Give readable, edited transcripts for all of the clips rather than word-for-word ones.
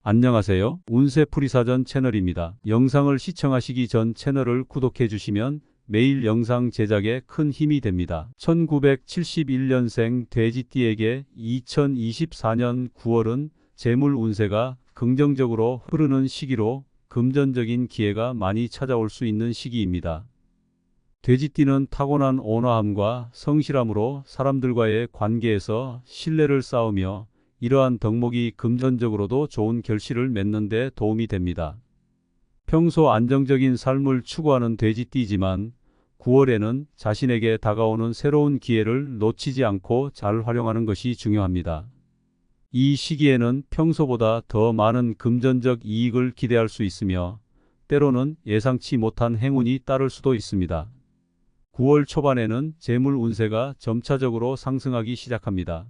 안녕하세요. 운세풀이사전 채널입니다. 영상을 시청하시기 전 채널을 구독해 주시면 매일 영상 제작에 큰 힘이 됩니다. 1971년생 돼지띠에게 2024년 9월은 재물 운세가 긍정적으로 흐르는 시기로 금전적인 기회가 많이 찾아올 수 있는 시기입니다. 돼지띠는 타고난 온화함과 성실함으로 사람들과의 관계에서 신뢰를 쌓으며 이러한 덕목이 금전적으로도 좋은 결실을 맺는 데 도움이 됩니다. 평소 안정적인 삶을 추구하는 돼지띠지만 9월에는 자신에게 다가오는 새로운 기회를 놓치지 않고 잘 활용하는 것이 중요합니다. 이 시기에는 평소보다 더 많은 금전적 이익을 기대할 수 있으며 때로는 예상치 못한 행운이 따를 수도 있습니다. 9월 초반에는 재물 운세가 점차적으로 상승하기 시작합니다.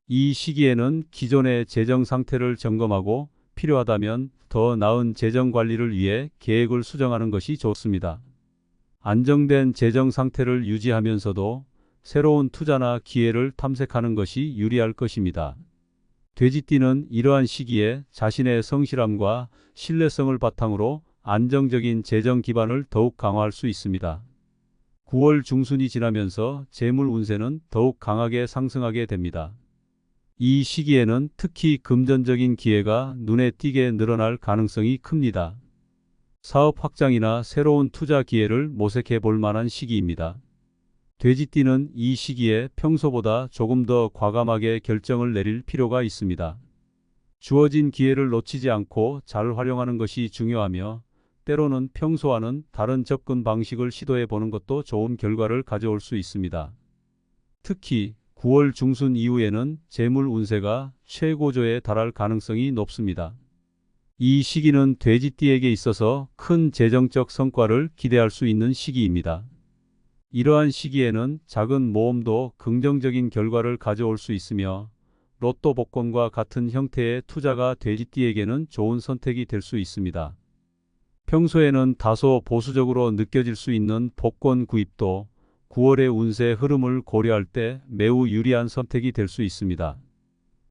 이 시기에는 기존의 재정 상태를 점검하고 필요하다면 더 나은 재정 관리를 위해 계획을 수정하는 것이 좋습니다. 안정된 재정 상태를 유지하면서도 새로운 투자나 기회를 탐색하는 것이 유리할 것입니다. 돼지띠는 이러한 시기에 자신의 성실함과 신뢰성을 바탕으로 안정적인 재정 기반을 더욱 강화할 수 있습니다. 9월 중순이 지나면서 재물 운세는 더욱 강하게 상승하게 됩니다. 이 시기에는 특히 금전적인 기회가 눈에 띄게 늘어날 가능성이 큽니다. 사업 확장이나 새로운 투자 기회를 모색해 볼 만한 시기입니다. 돼지띠는 이 시기에 평소보다 조금 더 과감하게 결정을 내릴 필요가 있습니다. 주어진 기회를 놓치지 않고 잘 활용하는 것이 중요하며 때로는 평소와는 다른 접근 방식을 시도해 보는 것도 좋은 결과를 가져올 수 있습니다. 특히 9월 중순 이후에는 재물 운세가 최고조에 달할 가능성이 높습니다. 이 시기는 돼지띠에게 있어서 큰 재정적 성과를 기대할 수 있는 시기입니다. 이러한 시기에는 작은 모험도 긍정적인 결과를 가져올 수 있으며 로또 복권과 같은 형태의 투자가 돼지띠에게는 좋은 선택이 될 수 있습니다. 평소에는 다소 보수적으로 느껴질 수 있는 복권 구입도 9월의 운세 흐름을 고려할 때 매우 유리한 선택이 될 수 있습니다.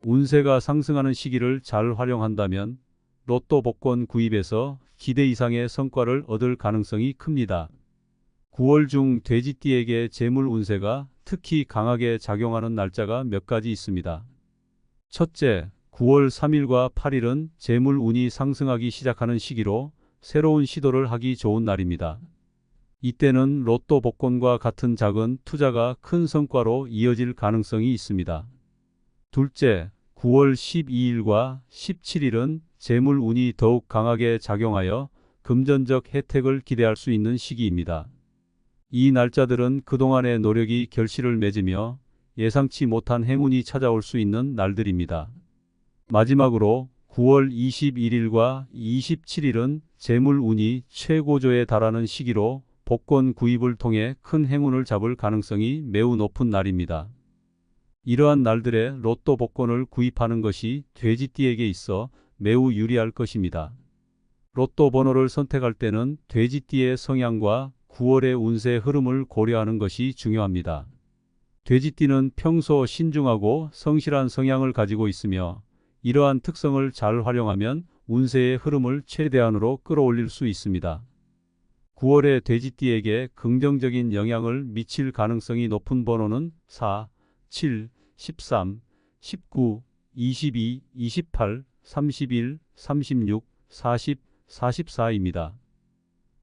운세가 상승하는 시기를 잘 활용한다면 로또 복권 구입에서 기대 이상의 성과를 얻을 가능성이 큽니다. 9월 중 돼지띠에게 재물 운세가 특히 강하게 작용하는 날짜가 몇 가지 있습니다. 첫째, 9월 3일과 8일은 재물 운이 상승하기 시작하는 시기로 새로운 시도를 하기 좋은 날입니다. 이때는 로또 복권과 같은 작은 투자가 큰 성과로 이어질 가능성이 있습니다. 둘째, 9월 12일과 17일은 재물 운이 더욱 강하게 작용하여 금전적 혜택을 기대할 수 있는 시기입니다. 이 날짜들은 그동안의 노력이 결실을 맺으며 예상치 못한 행운이 찾아올 수 있는 날들입니다. 마지막으로 9월 21일과 27일은 재물 운이 최고조에 달하는 시기로 복권 구입을 통해 큰 행운을 잡을 가능성이 매우 높은 날입니다. 이러한 날들에 로또 복권을 구입하는 것이 돼지띠에게 있어 매우 유리할 것입니다. 로또 번호를 선택할 때는 돼지띠의 성향과 9월의 운세 흐름을 고려하는 것이 중요합니다. 돼지띠는 평소 신중하고 성실한 성향을 가지고 있으며 이러한 특성을 잘 활용하면 운세의 흐름을 최대한으로 끌어올릴 수 있습니다. 9월에 돼지띠에게 긍정적인 영향을 미칠 가능성이 높은 번호는 4, 7, 13, 19, 22, 28, 31, 36, 40, 44입니다.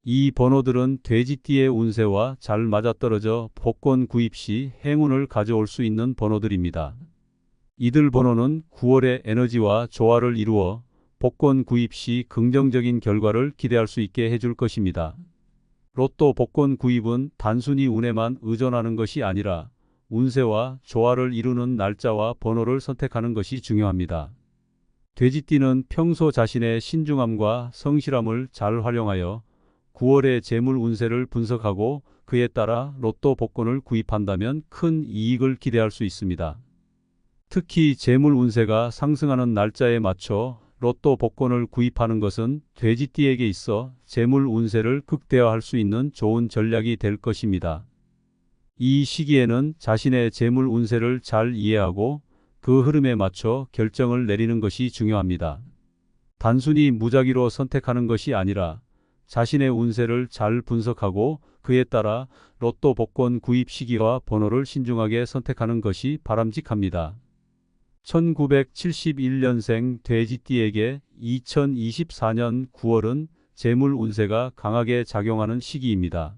이 번호들은 돼지띠의 운세와 잘 맞아떨어져 복권 구입 시 행운을 가져올 수 있는 번호들입니다. 이들 번호는 9월의 에너지와 조화를 이루어 복권 구입 시 긍정적인 결과를 기대할 수 있게 해줄 것입니다. 로또 복권 구입은 단순히 운에만 의존하는 것이 아니라 운세와 조화를 이루는 날짜와 번호를 선택하는 것이 중요합니다. 돼지띠는 평소 자신의 신중함과 성실함을 잘 활용하여 9월의 재물 운세를 분석하고 그에 따라 로또 복권을 구입한다면 큰 이익을 기대할 수 있습니다. 특히 재물 운세가 상승하는 날짜에 맞춰 로또 복권을 구입하는 것은 돼지띠에게 있어 재물 운세를 극대화할 수 있는 좋은 전략이 될 것입니다. 이 시기에는 자신의 재물 운세를 잘 이해하고 그 흐름에 맞춰 결정을 내리는 것이 중요합니다. 단순히 무작위로 선택하는 것이 아니라 자신의 운세를 잘 분석하고 그에 따라 로또 복권 구입 시기와 번호를 신중하게 선택하는 것이 바람직합니다. 1971년생 돼지띠에게 2024년 9월은 재물 운세가 강하게 작용하는 시기입니다.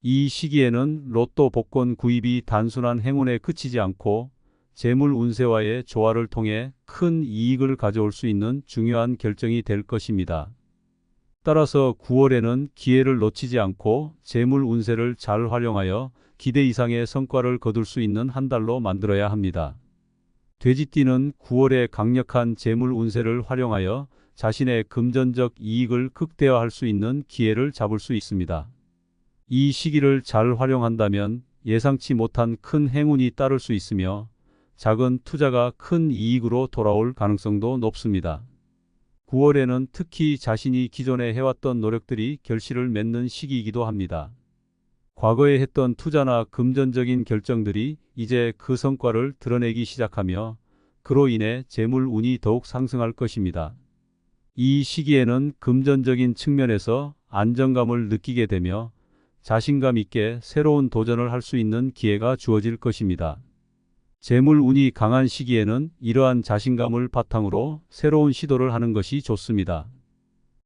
이 시기에는 로또 복권 구입이 단순한 행운에 그치지 않고 재물 운세와의 조화를 통해 큰 이익을 가져올 수 있는 중요한 결정이 될 것입니다. 따라서 9월에는 기회를 놓치지 않고 재물 운세를 잘 활용하여 기대 이상의 성과를 거둘 수 있는 한 달로 만들어야 합니다. 돼지띠는 9월에 강력한 재물 운세를 활용하여 자신의 금전적 이익을 극대화할 수 있는 기회를 잡을 수 있습니다. 이 시기를 잘 활용한다면 예상치 못한 큰 행운이 따를 수 있으며 작은 투자가 큰 이익으로 돌아올 가능성도 높습니다. 9월에는 특히 자신이 기존에 해왔던 노력들이 결실을 맺는 시기이기도 합니다. 과거에 했던 투자나 금전적인 결정들이 이제 그 성과를 드러내기 시작하며 그로 인해 재물 운이 더욱 상승할 것입니다. 이 시기에는 금전적인 측면에서 안정감을 느끼게 되며 자신감 있게 새로운 도전을 할 수 있는 기회가 주어질 것입니다. 재물 운이 강한 시기에는 이러한 자신감을 바탕으로 새로운 시도를 하는 것이 좋습니다.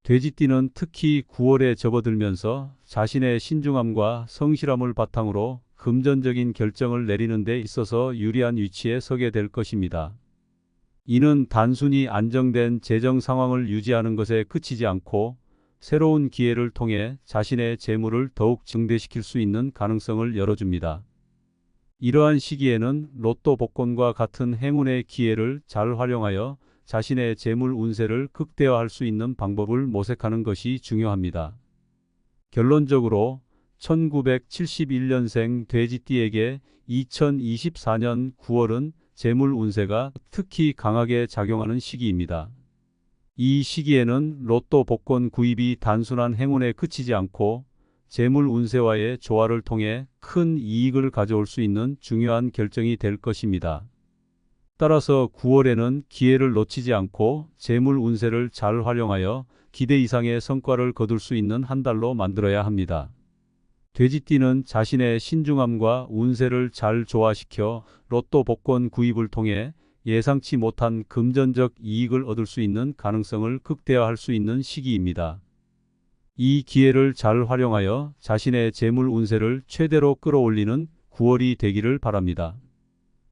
돼지띠는 특히 9월에 접어들면서 자신의 신중함과 성실함을 바탕으로 금전적인 결정을 내리는 데 있어서 유리한 위치에 서게 될 것입니다. 이는 단순히 안정된 재정 상황을 유지하는 것에 그치지 않고 새로운 기회를 통해 자신의 재물을 더욱 증대시킬 수 있는 가능성을 열어줍니다. 이러한 시기에는 로또 복권과 같은 행운의 기회를 잘 활용하여 자신의 재물 운세를 극대화할 수 있는 방법을 모색하는 것이 중요합니다. 결론적으로 1971년생 돼지띠에게 2024년 9월은 재물 운세가 특히 강하게 작용하는 시기입니다. 이 시기에는 로또 복권 구입이 단순한 행운에 그치지 않고 재물 운세와의 조화를 통해 큰 이익을 가져올 수 있는 중요한 결정이 될 것입니다. 따라서 9월에는 기회를 놓치지 않고 재물 운세를 잘 활용하여 기대 이상의 성과를 거둘 수 있는 한 달로 만들어야 합니다. 돼지띠는 자신의 신중함과 운세를 잘 조화시켜 로또 복권 구입을 통해 예상치 못한 금전적 이익을 얻을 수 있는 가능성을 극대화할 수 있는 시기입니다. 이 기회를 잘 활용하여 자신의 재물 운세를 최대로 끌어올리는 9월이 되기를 바랍니다.